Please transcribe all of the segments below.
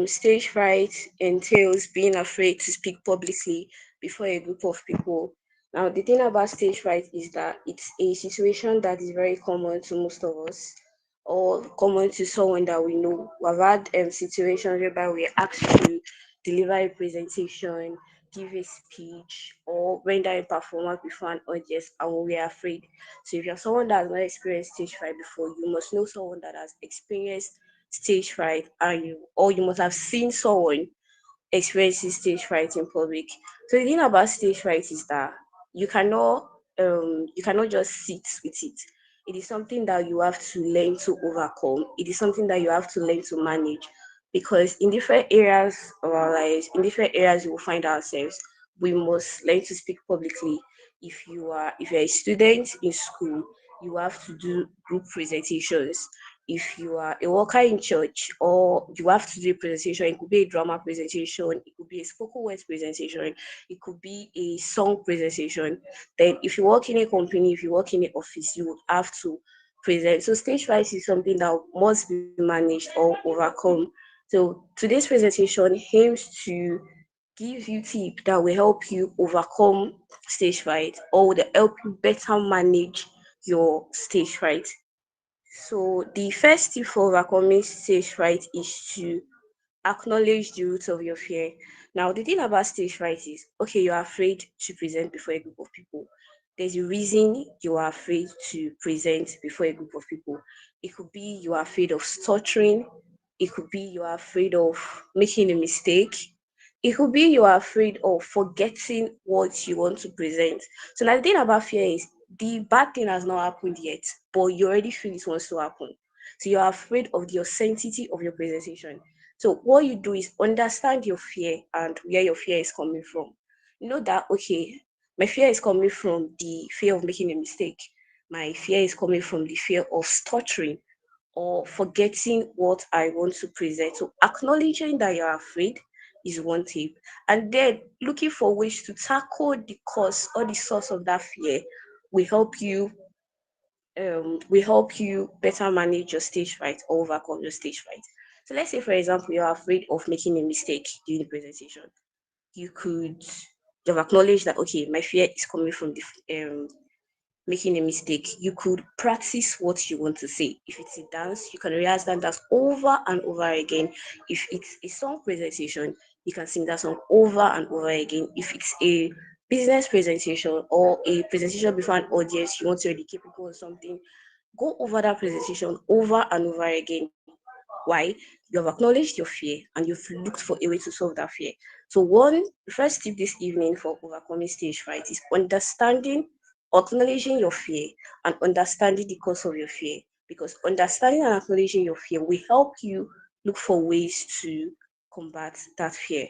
Stage fright entails being afraid to speak publicly before a group of people. Now, the thing about stage fright is that it's a situation that is very common to most of us, or common to someone that we know. We've had situations whereby we're asked to deliver a presentation, give a speech, or render a performance before an audience, and we're afraid. So, if you're someone that has not experienced stage fright before, you must know someone that has experienced stage fright, and you must have seen someone experiencing stage fright in public. So the thing about stage fright is that you cannot you cannot just sit with it. It is something that you have to learn to overcome. It is something that you have to learn to manage, because in different areas of our lives, in different areas we will find ourselves, we must learn to speak publicly. If you're a student in school, you have to do group presentations. If you are a worker in church, or you have to do a presentation, it could be a drama presentation, it could be a spoken word presentation, it could be a song presentation. Then if you work in a company, if you work in an office, you would have to present. So stage fright is something that must be managed or overcome. So today's presentation aims to give you tips that will help you overcome stage fright, or will help you better manage your stage fright. So the first tip for overcoming stage fright is to acknowledge the roots of your fear. Now, the thing about stage fright is, okay, you're afraid to present before a group of people. There's a reason you are afraid to present before a group of people. It could be you are afraid of stuttering. It could be you are afraid of making a mistake. It could be you are afraid of forgetting what you want to present. So now the thing about fear is, the bad thing has not happened yet, but you already feel it wants to happen. So you're afraid of the authenticity of your presentation. So what you do is understand your fear and where your fear is coming from. You know that, okay, my fear is coming from the fear of making a mistake. My fear is coming from the fear of stuttering or forgetting what I want to present. So acknowledging that you're afraid is one tip. And then looking for ways to tackle the cause or the source of that fear will help you better manage your stage fright or overcome your stage fright. So let's say, for example, you're afraid of making a mistake during the presentation. You could you've acknowledged that, okay, my fear is coming from the making a mistake. You could practice what you want to say. If it's a dance, you can rehearse that dance over and over again. If it's a song presentation, you can sing that song over and over again. If it's a business presentation or a presentation before an audience, you want to educate people on something, go over that presentation over and over again. Why? You have acknowledged your fear and you've looked for a way to solve that fear. So, one first tip this evening for overcoming stage fright is understanding, acknowledging your fear, and understanding the cause of your fear. Because understanding and acknowledging your fear will help you look for ways to combat that fear.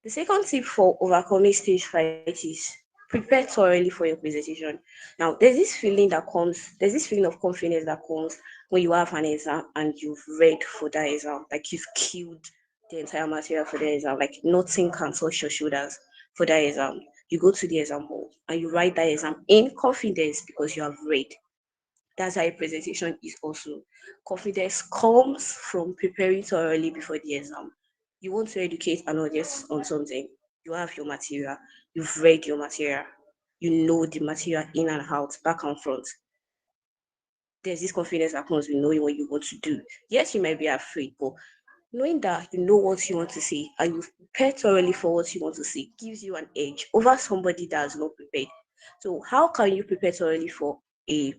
The second tip for overcoming stage fright is prepare thoroughly for your presentation. Now, there's this feeling of confidence that comes when you have an exam and you've read for that exam, like you've killed the entire material for the exam, like nothing can touch your shoulders for that exam. You go to the exam hall and you write that exam in confidence because you have read. That's how a presentation is also. Confidence comes from preparing thoroughly before the exam. You want to educate an audience on something. You have your material. You've read your material. You know the material in and out, back and front. There's this confidence that comes with knowing what you want to do. Yes, you might be afraid, but knowing that you know what you want to say and you've prepared thoroughly for what you want to say gives you an edge over somebody that has not prepared. So, how can you prepare thoroughly for a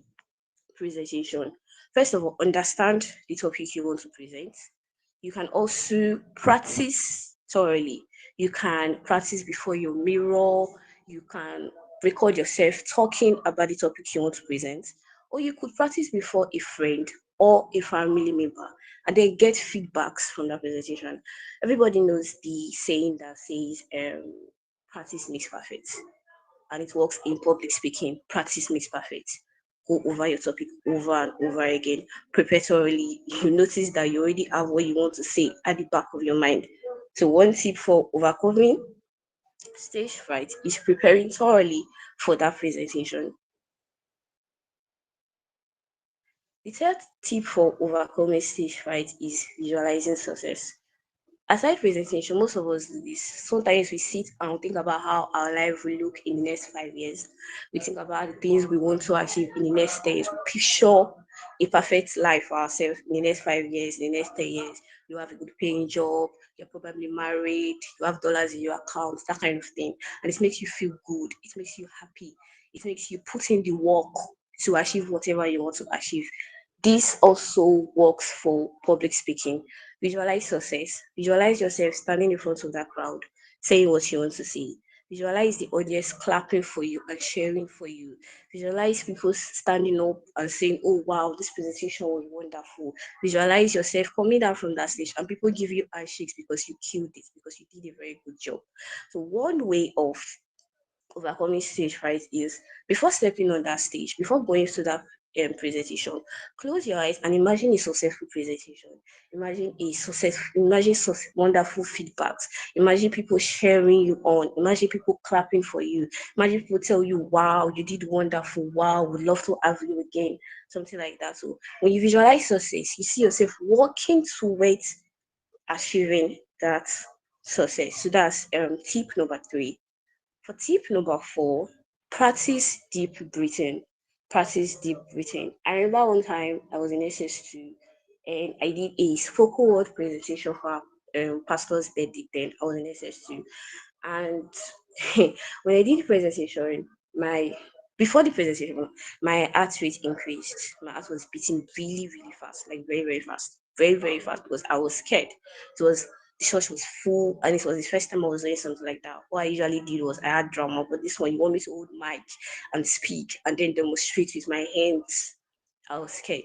presentation? First of all, understand the topic you want to present. You can also practice thoroughly. You can practice before your mirror. You can record yourself talking about the topic you want to present. Or you could practice before a friend or a family member and then get feedbacks from that presentation. Everybody knows the saying that says, practice makes perfect, and it works in public speaking. Practice makes perfect. Go over your topic over and over again. Prepare thoroughly. You notice that you already have what you want to say at the back of your mind. So, one tip for overcoming stage fright is preparing thoroughly for that presentation. The third tip for overcoming stage fright is visualizing success. Aside presentation, most of us do this. Sometimes we sit and think about how our life will look in the next 5 years. We think about the things we want to achieve in the next 10 years. We picture a perfect life for ourselves in the next 5 years, in the next 10 years. You have a good paying job, you're probably married, you have dollars in your account, that kind of thing. And it makes you feel good, it makes you happy, it makes you put in the work to achieve whatever you want to achieve. This also works for public speaking. Visualize success. Visualize yourself standing in front of that crowd, saying what you want to say. Visualize the audience clapping for you and cheering for you. Visualize people standing up and saying, "Oh wow, this presentation was wonderful." Visualize yourself coming down from that stage and people give you handshakes because you killed it, because you did a very good job. So one way of overcoming stage fright is, before stepping on that stage, before going to that presentation, close your eyes and imagine a successful presentation. Imagine wonderful feedbacks. Imagine people sharing you on. Imagine people clapping for you. Imagine people tell you, "Wow, you did wonderful. Wow, we'd love to have you again." Something like that. So when you visualize success, you see yourself working towards achieving that success. So that's tip number three. For tip number four, practice deep breathing. Practice deep breathing. I remember one time I was in SS2 and I did a spoken word presentation for pastor's birthday. Then I was in SS2, and when I did the presentation, my before the presentation, my heart rate increased. My heart was beating really, really fast, like very, very fast, very, very fast, because I was scared. It was the church was full, and it was the first time I was doing something like that. What I usually did was I had drama, but this one you want me to hold mic and speak and then demonstrate with my hands. I was scared,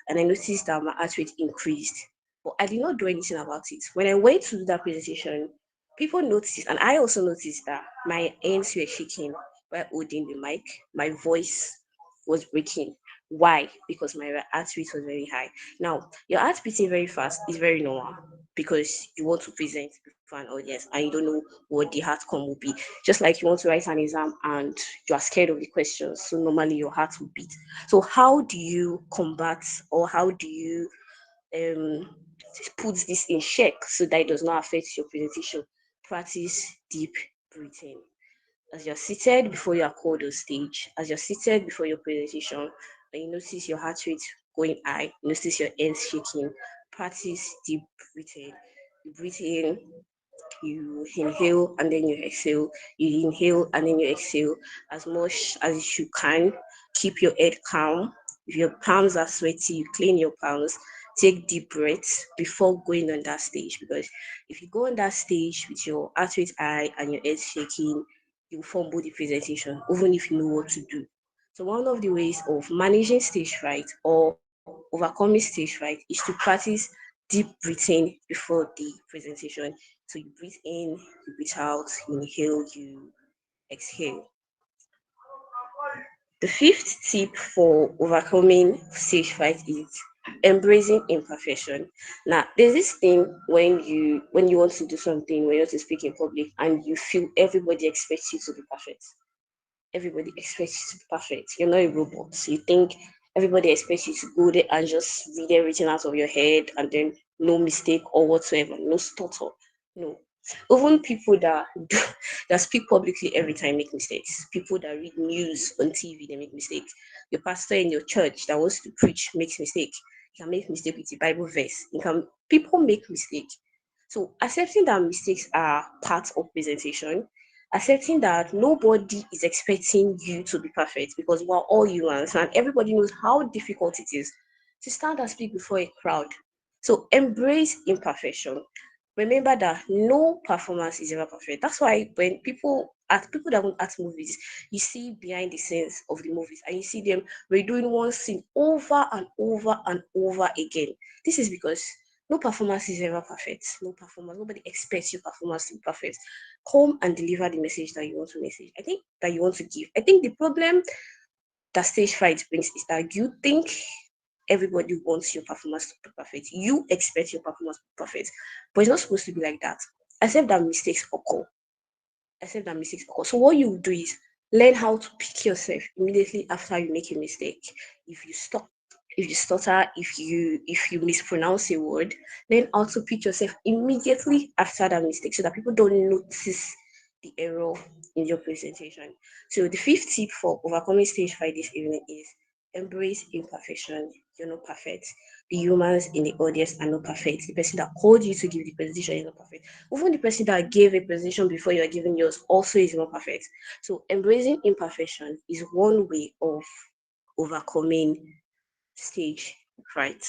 and I noticed that my heart rate increased, but I did not do anything about it. When I went to do that presentation, people noticed, and I also noticed that my hands were shaking while holding the mic. My voice was breaking. Why? Because my heart rate was very high. Now, your heart beating very fast is very normal because you want to present before an audience and you don't know what the outcome will be. Just like you want to write an exam and you are scared of the questions, so normally your heart will beat. So, how do you combat, or how do you um put this in check so that it does not affect your presentation? Practice deep breathing. As you're seated before you are called on stage, as you're seated before your presentation, and you notice your heart rate going high, you notice your hands shaking, practice deep breathing. You breathe in, you inhale and then you exhale. You inhale and then you exhale as much as you can. Keep your head calm. If your palms are sweaty, you clean your palms. Take deep breaths before going on that stage, because if you go on that stage with your heart rate high and your head shaking, you fumble the presentation, even if you know what to do. So one of the ways of managing stage fright or overcoming stage fright is to practice deep breathing before the presentation. So you breathe in, you breathe out, you inhale, you exhale. The fifth tip for overcoming stage fright is embracing imperfection. Now, there's this thing when you want to do something, when you want to speak in public, and you feel everybody expects you to be perfect. Everybody expects you to be perfect. You're not a robot. So you think everybody expects you to go there and just read everything out of your head and then no mistake or whatsoever, no stutter. No. Even people that do, that speak publicly every time make mistakes. People that read news on TV, they make mistakes. Your pastor in your church that wants to preach makes mistake. You can make mistake with the Bible verse. People make mistakes. So accepting that mistakes are part of presentation, accepting that nobody is expecting you to be perfect, because we're all humans and everybody knows how difficult it is to stand and speak before a crowd. So embrace imperfection. Remember that no performance is ever perfect. That's why when people that won't act movies, you see behind the scenes of the movies and you see them redoing one scene over and over and over again. This is because no performance is ever perfect. No performance. Nobody expects your performance to be perfect. Come and deliver the message that you want to message. I think that you want to give. I think the problem that stage fright brings is that you think everybody wants your performance to be perfect. You expect your performance to be perfect, but it's not supposed to be like that. Accept that mistakes occur. Accept that mistakes occur. So what you do is learn how to pick yourself immediately after you make a mistake. If you stop if you stutter, if you mispronounce a word, learn how to pick yourself immediately after that mistake so that people don't notice the error in your presentation. So the fifth tip for overcoming stage fright this evening is embrace imperfection. You're not perfect. The humans in the audience are not perfect. The person that called you to give the presentation is not perfect. Even the person that gave a presentation before you are giving yours also is not perfect. So embracing imperfection is one way of overcoming stage fright.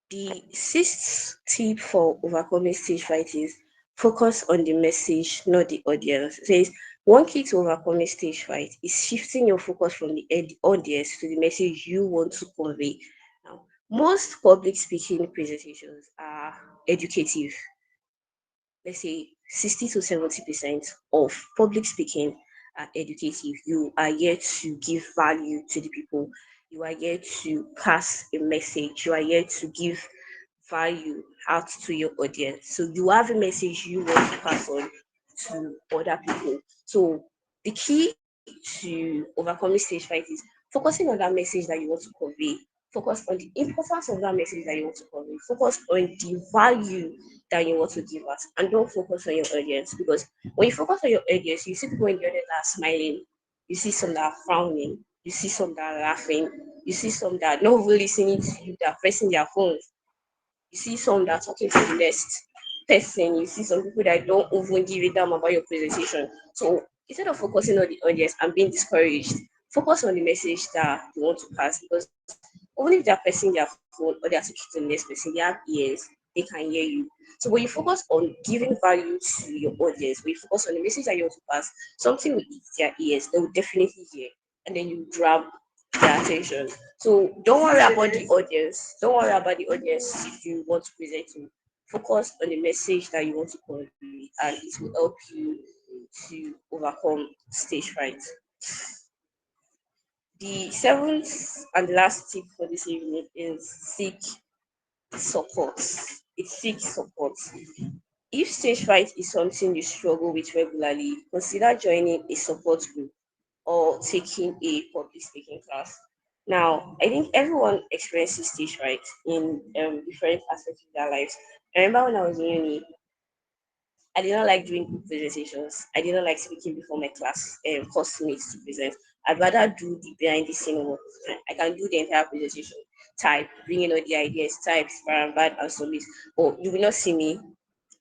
The sixth tip for overcoming stage fright is focus on the message, not the audience. It says one key to overcoming stage fright is shifting your focus from the audience to the message you want to convey. Now, most public speaking presentations are educative. Let's say 60 to 70% of public speaking are educative. You are here to give value to the people. You are here to pass a message. You are here to give value out to your audience. So you have a message you want to pass on to other people. So the key to overcoming stage fright is focusing on that message that you want to convey. Focus on the importance of that message that you want to convey. Focus on the value that you want to give us, and don't focus on your audience, because when you focus on your audience, you see people in the audience that are smiling, you see some that are frowning, you see some that are laughing, you see some that are not even listening to you, that are pressing their phones, you see some that are talking to the next person, you see some people that don't even give a damn about your presentation. So instead of focusing on the audience and being discouraged, focus on the message that you want to pass, because even if they're pressing their phone or they're talking to the next person, they have ears, they can hear you. So when you focus on giving value to your audience, when you focus on the message that you want to pass, something will hit their ears, they will definitely hear, and then you grab their attention. So don't worry about the audience. Don't worry about the audience if you want to present to. Focus on the message that you want to convey, and it will help you to overcome stage fright. The seventh and last tip for this evening is seek support. It seeks support. If stage fright is something you struggle with regularly, consider joining a support group or taking a public speaking class. Now, I think everyone experiences stage fright in different aspects of their lives. I remember when I was in uni, I did not like doing group presentations. I did not like speaking before my course mates to present. I'd rather do the behind the scene work. I can do the entire presentation, type, bring in all the ideas, type, bad and submit. But you will not see me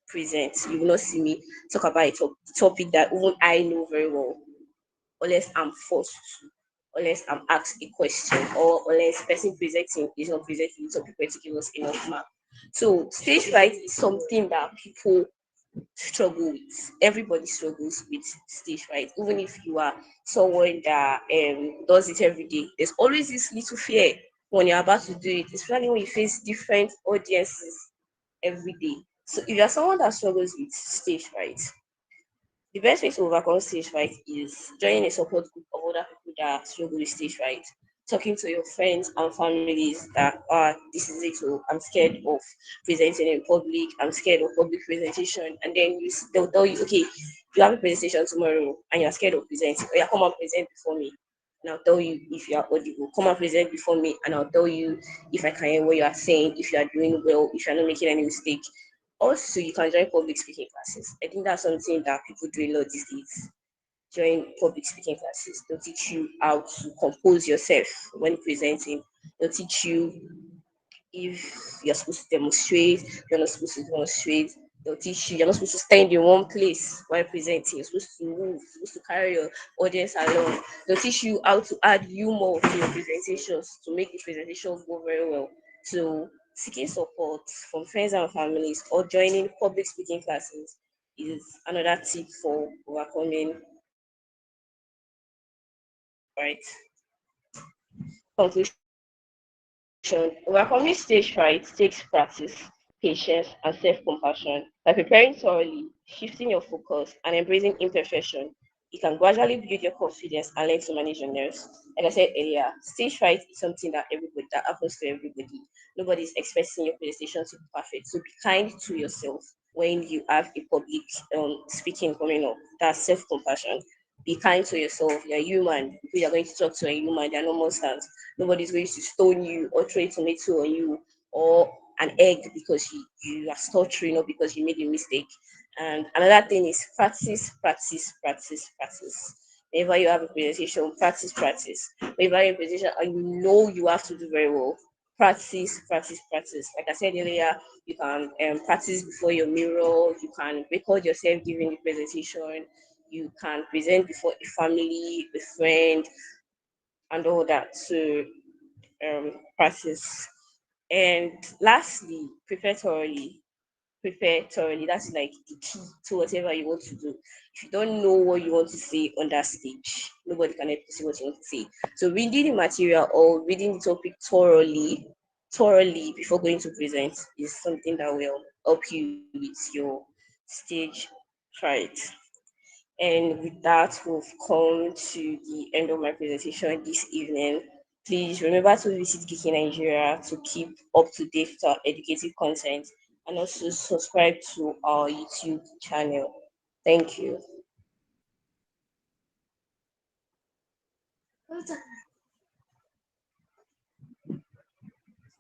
present. You will not see me talk about a topic that even I know very well, unless I'm forced to, unless I'm asked a question, or unless person presenting is not presenting so people to give us enough mark. So stage fright is something that people struggle with. Everybody struggles with stage fright. Even if you are someone that does it every day, there's always this little fear when you're about to do it, especially when you face different audiences every day. So if you're someone that struggles with stage fright, the best way to overcome stage fright is joining a support group of other people that struggle with stage fright. Talking to your friends and families that this is it. Oh, I'm scared of presenting in public. I'm scared of public presentation, and then they'll tell you, okay, you have a presentation tomorrow, and you're scared of presenting. Oh, yeah, come and present before me, and I'll tell you if you are audible. Come and present before me, and I'll tell you if I can hear what you are saying, if you are doing well, if you're not making any mistake. Also, you can join public speaking classes. I think that's something that people do a lot these days. Join public speaking classes. They'll teach you how to compose yourself when presenting. They'll teach you if you're supposed to demonstrate, you're not supposed to demonstrate. They'll teach you you're not supposed to stand in one place while presenting. You're supposed to move, you're supposed to carry your audience along. They'll teach you how to add humor to your presentations to make the presentation go very well. So seeking support from friends and families or joining public speaking classes is another tip for overcoming right. Conclusion. Overcoming stage fright takes practice, patience, and self-compassion. By preparing thoroughly, shifting your focus, and embracing imperfection, you can gradually build your confidence and learn to manage your nerves. Like I said earlier, stage fright is something that happens to everybody. Nobody's expecting your presentation to be perfect. So be kind to yourself when you have a public speaking coming up. That's self-compassion. Be kind to yourself. You're human. People you're going to talk to are human. They're not monsters. Nobody's going to stone you or throw a tomato on you or an egg because you are stuttering or because you made a mistake. And another thing is practice, practice, practice, practice. Whenever you have a presentation, practice, practice. Whenever you're in a presentation and you know you have to do very well, practice, practice, practice. Like I said earlier, you can practice before your mirror. You can record yourself giving the presentation. You can present before a family, a friend, and all that to practice. And lastly, prepare thoroughly. Prepare thoroughly. That's like the key to whatever you want to do. If you don't know what you want to say on that stage, nobody can help you say what you want to say. So reading the material or reading the topic thoroughly before going to present is something that will help you with your stage fright. And with that, we've come to the end of my presentation this evening. Please remember to visit Geeky Nigeria to keep up to date with our educative content and also subscribe to our YouTube channel. Thank you.